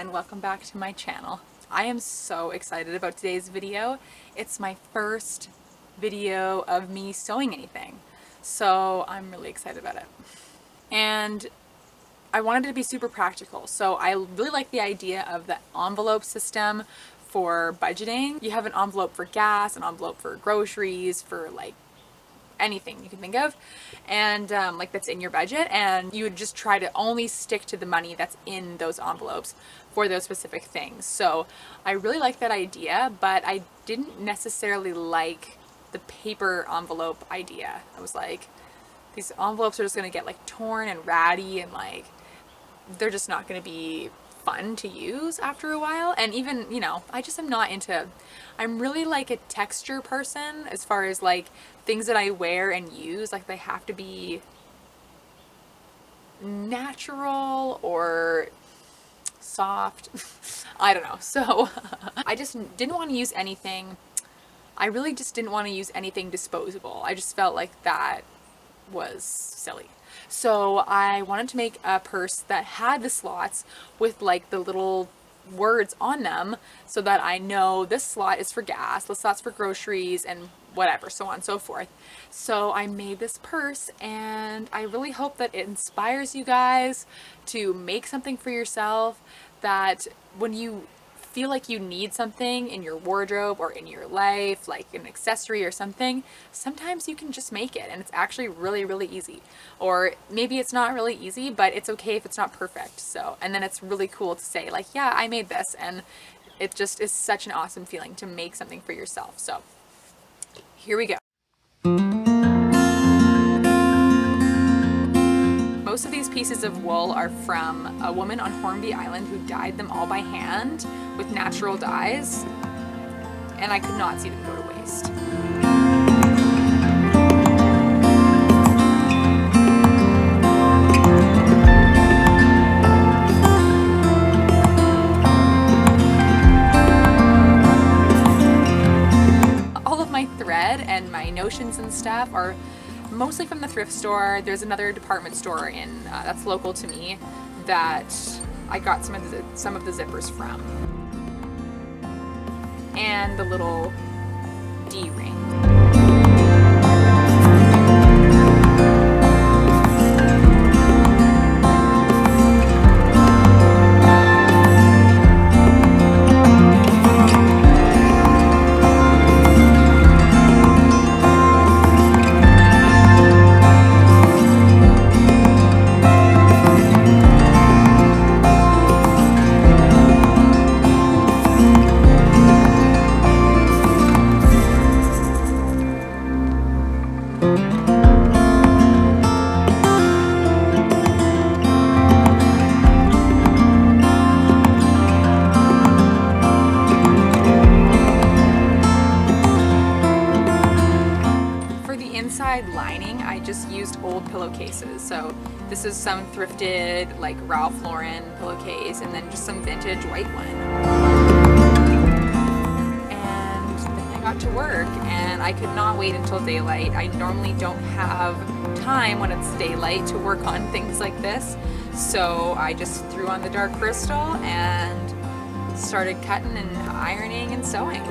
and welcome back to my channel. I am so excited about today's video. It's my first video of me sewing anything, so I'm really excited about it. And I wanted it to be super practical, so I really like the idea of the envelope system for budgeting. You have an envelope for gas, an envelope for groceries, for like anything you can think of, and like that's in your budget, and you would just try to only stick to the money that's in those envelopes for those specific things. So I really like that idea, but I didn't necessarily like the paper envelope idea. I was like, these envelopes are just gonna get like torn and ratty, and like they're just not gonna be fun to use after a while. And even, you know, I just am not into, I'm really like a texture person as far as like things that I wear and use, like they have to be natural or soft. I don't know. So I just didn't want to use anything. I really just didn't want to use anything disposable. I just felt like that was silly. So I wanted to make a purse that had the slots with like the little words on them so that I know this slot is for gas, this slot's for groceries, and whatever, so on and so forth. So I made this purse, and I really hope that it inspires you guys to make something for yourself, that when you feel like you need something in your wardrobe or in your life, like an accessory or something, sometimes you can just make it, and it's actually really, really easy. Or maybe it's not really easy, but it's okay if it's not perfect. So, and then it's really cool to say like, yeah, I made this, and it just is such an awesome feeling to make something for yourself. So here we go. Most of these pieces of wool are from a woman on Hornby Island who dyed them all by hand with natural dyes, and I could not see them go to waste. All of my thread and my notions and stuff are mostly from the thrift store. There's another department store in that's local to me that I got some of the zippers from, and the little D-ring. Lining, I just used old pillowcases. So this is some thrifted like Ralph Lauren pillowcase, and then just some vintage white one. And then I got to work, and I could not wait until daylight. I normally don't have time when it's daylight to work on things like this, so I just threw on the dark crystal and started cutting and ironing and sewing.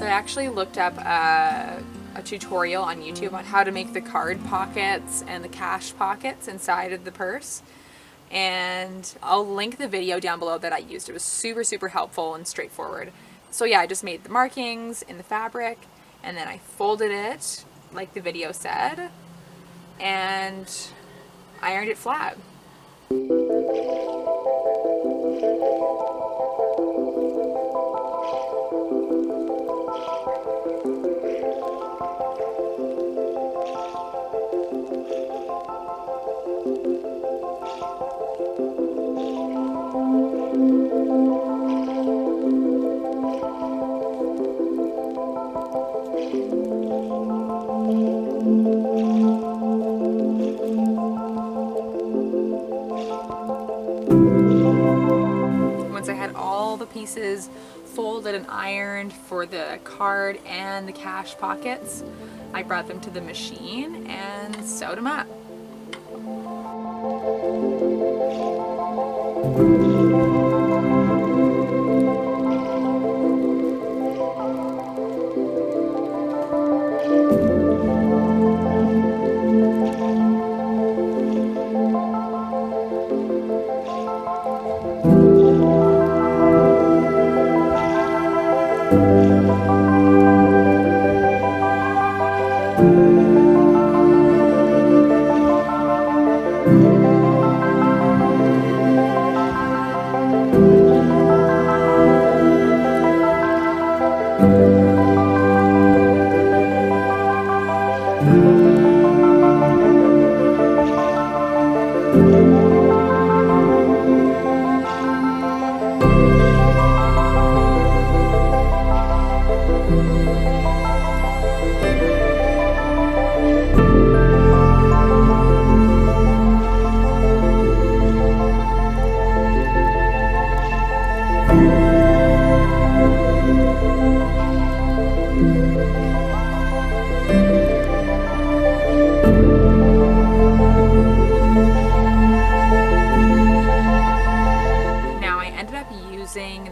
Actually looked up a tutorial on YouTube on how to make the card pockets and the cash pockets inside of the purse, and I'll link the video down below that I used. It was super helpful and straightforward. So yeah, I just made the markings in the fabric, and then I folded it like the video said, and ironed it flat. pieces, folded and ironed for the card and the cash pockets. I brought them to the machine and sewed them up.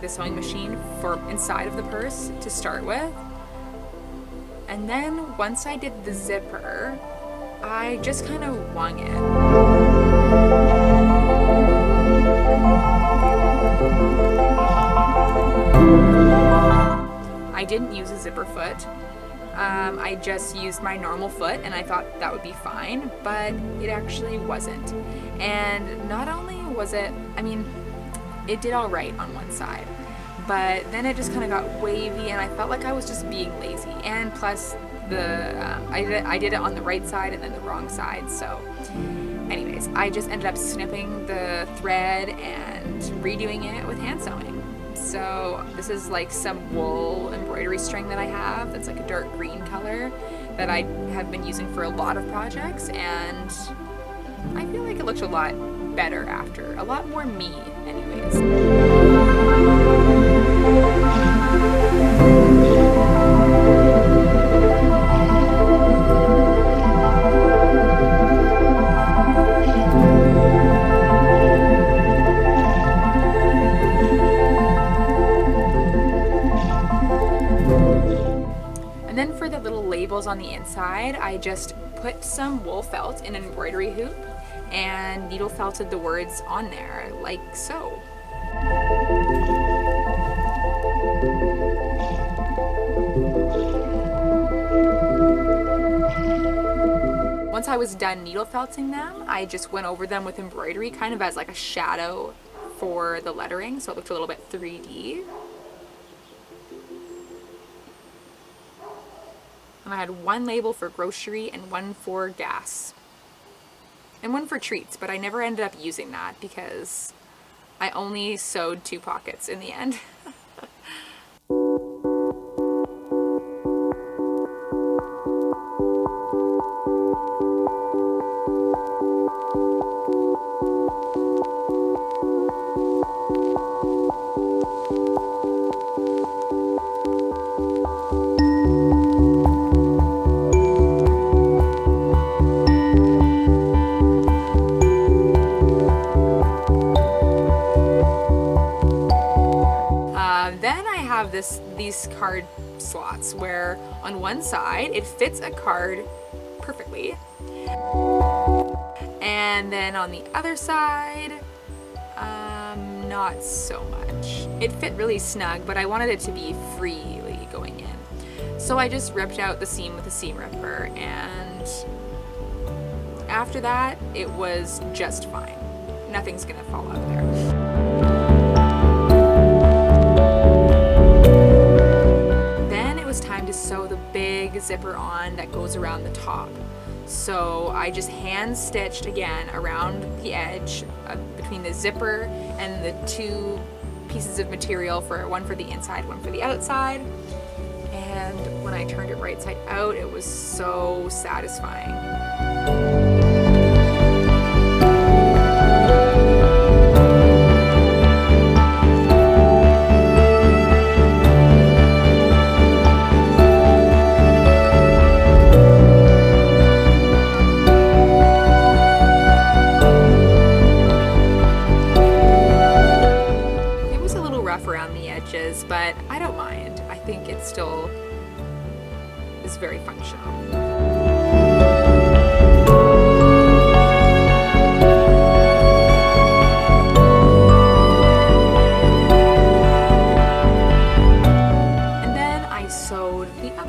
The sewing machine for inside of the purse to start with, and then once I did the zipper, I just kind of wung it. I didn't use a zipper foot. I just used my normal foot, and I thought that would be fine, but it actually wasn't. And not only was it, I mean, it did all right on one side, but then it just kind of got wavy, and I felt like I was just being lazy. And plus, I did it on the right side and then the wrong side. So, anyways, I just ended up snipping the thread and redoing it with hand sewing. So this is like some wool embroidery string that I have. That's like a dark green color that I have been using for a lot of projects, and I feel like it looked a lot better after, a lot more me anyways. And then for the little labels on the inside, I just put some wool felt in an embroidery hoop and needle felted the words on there, like so. Once I was done needle felting them, I just went over them with embroidery, kind of as like a shadow for the lettering, so it looked a little bit 3D. And I had one label for grocery and one for gas. And one for treats, but I never ended up using that because I only sewed 2 pockets in the end. These card slots where on one side it fits a card perfectly, and then on the other side not so much. It fit really snug, but I wanted it to be freely going in, so I just ripped out the seam with a seam ripper, and after that it was just fine. Nothing's gonna fall out of there. Sew the big zipper on that goes around the top. So I just hand stitched again around the edge between the zipper and the 2 pieces of material, for one for the inside, one for the outside. And when I turned it right side out, it was so satisfying. I don't mind. I think it still is very functional.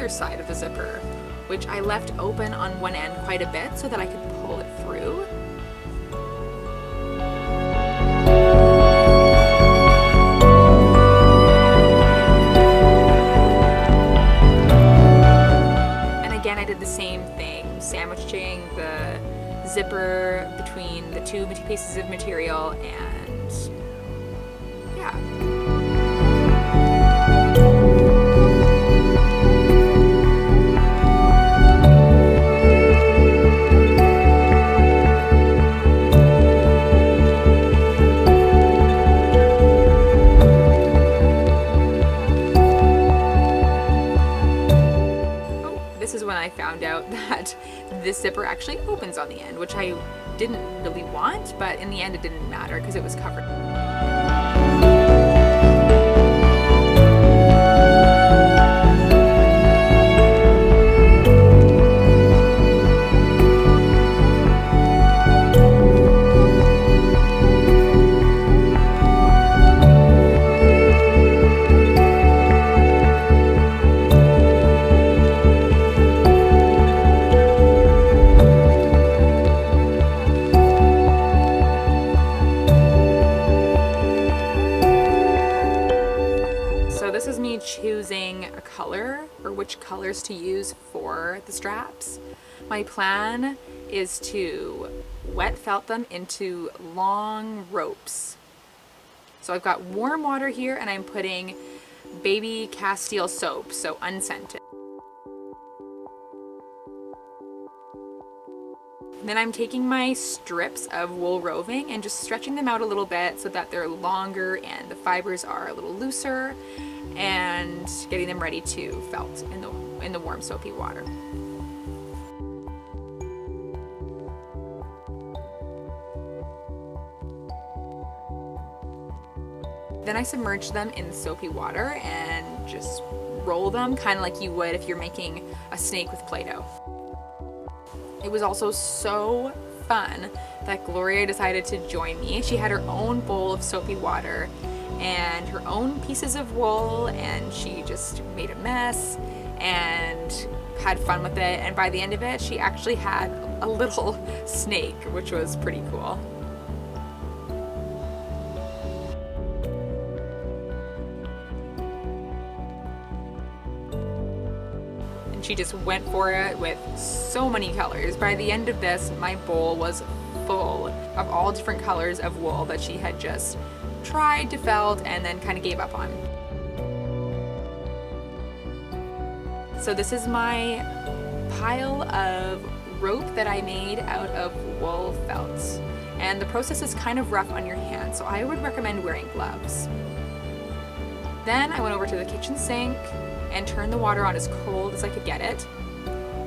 Side of the zipper, which I left open on one end quite a bit so that I could pull it through. And again, I did the same thing, sandwiching the zipper between the two pieces of material, and yeah. I found out that this zipper actually opens on the end, which I didn't really want, but in the end it didn't matter because it was covered. Choosing a color or which colors to use for the straps. My plan is to wet felt them into long ropes. So I've got warm water here and I'm putting baby Castile soap, so unscented. Then I'm taking my strips of wool roving and just stretching them out a little bit so that they're longer and the fibers are a little looser, and getting them ready to felt in the warm soapy water. Then I submerge them in soapy water and just roll them kind of like you would if you're making a snake with Play-Doh. It was also so fun that Gloria decided to join me. She had her own bowl of soapy water and her own pieces of wool, and she just made a mess and had fun with it, and by the end of it she actually had a little snake, which was pretty cool. And she just went for it with so many colors. By the end of this, my bowl was full of all different colors of wool that she had just tried to felt and then kind of gave up on. So this is my pile of rope that I made out of wool felt. And the process is kind of rough on your hands, so I would recommend wearing gloves. Then I went over to the kitchen sink and turned the water on as cold as I could get it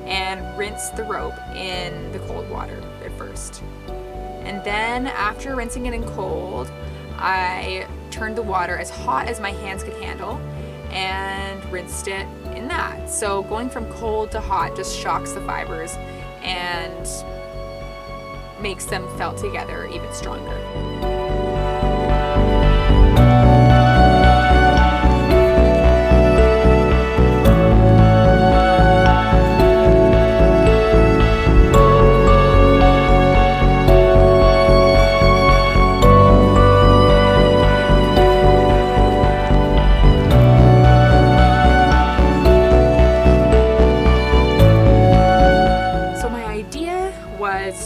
and rinsed the rope in the cold water at first. And then after rinsing it in cold, I turned the water as hot as my hands could handle and rinsed it in that. So going from cold to hot just shocks the fibers and makes them felt together even stronger.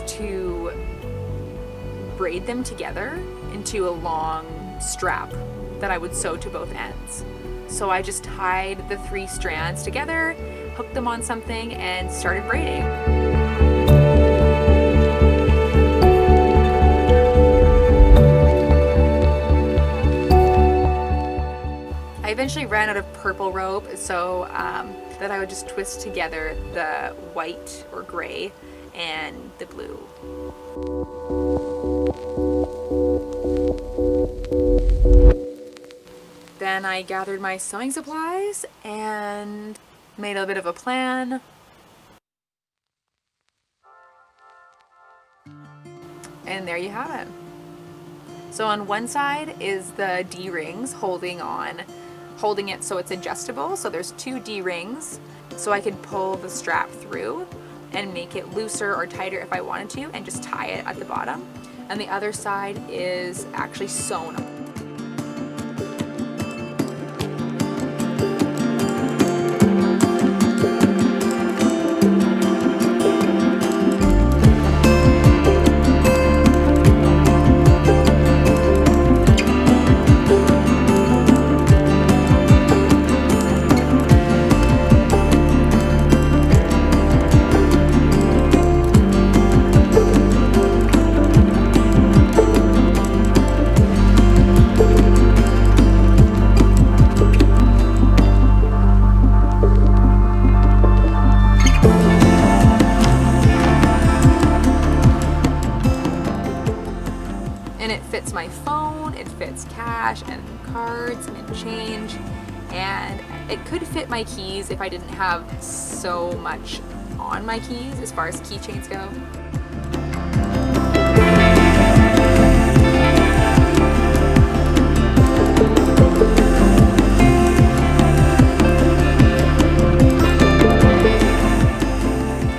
To braid them together into a long strap that I would sew to both ends. So I just tied the 3 strands together, hooked them on something, and started braiding. I eventually ran out of purple rope, so that I would just twist together the white or gray and the blue. Then then I gathered my sewing supplies and made a bit of a plan. And there you have it. So on one side is the D-rings holding it so it's adjustable. So there's 2 D-rings, so I could pull the strap through and make it looser or tighter if I wanted to, and just tie it at the bottom. And the other side is actually sewn. And it fits my phone, it fits cash and cards and change, and it could fit my keys if I didn't have so much on my keys as far as keychains go.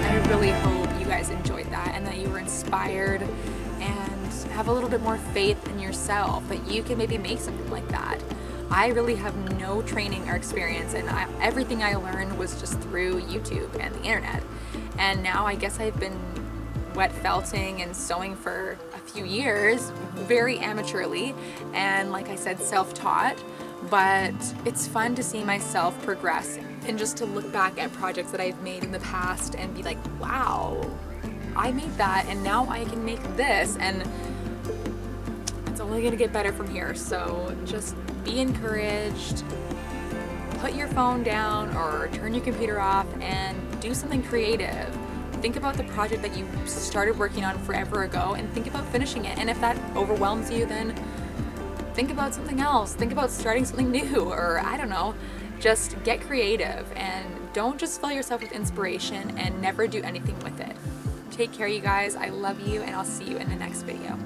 I really hope you guys enjoyed that and that you were inspired and have a little bit more faith in yourself that you can maybe make something like that. I really have no training or experience, and everything I learned was just through YouTube and the internet. And now I guess I've been wet felting and sewing for a few years, very amateurly, and like I said, self-taught, but it's fun to see myself progress and just to look back at projects that I've made in the past and be like, wow, I made that and now I can make this, and it's only gonna get better from here. So just be encouraged, put your phone down or turn your computer off and do something creative. Think about the project that you started working on forever ago and think about finishing it. And if that overwhelms you, then think about something else. Think about starting something new, or I don't know, just get creative and don't just fill yourself with inspiration and never do anything with it. Take care, you guys. I love you, and I'll see you in the next video.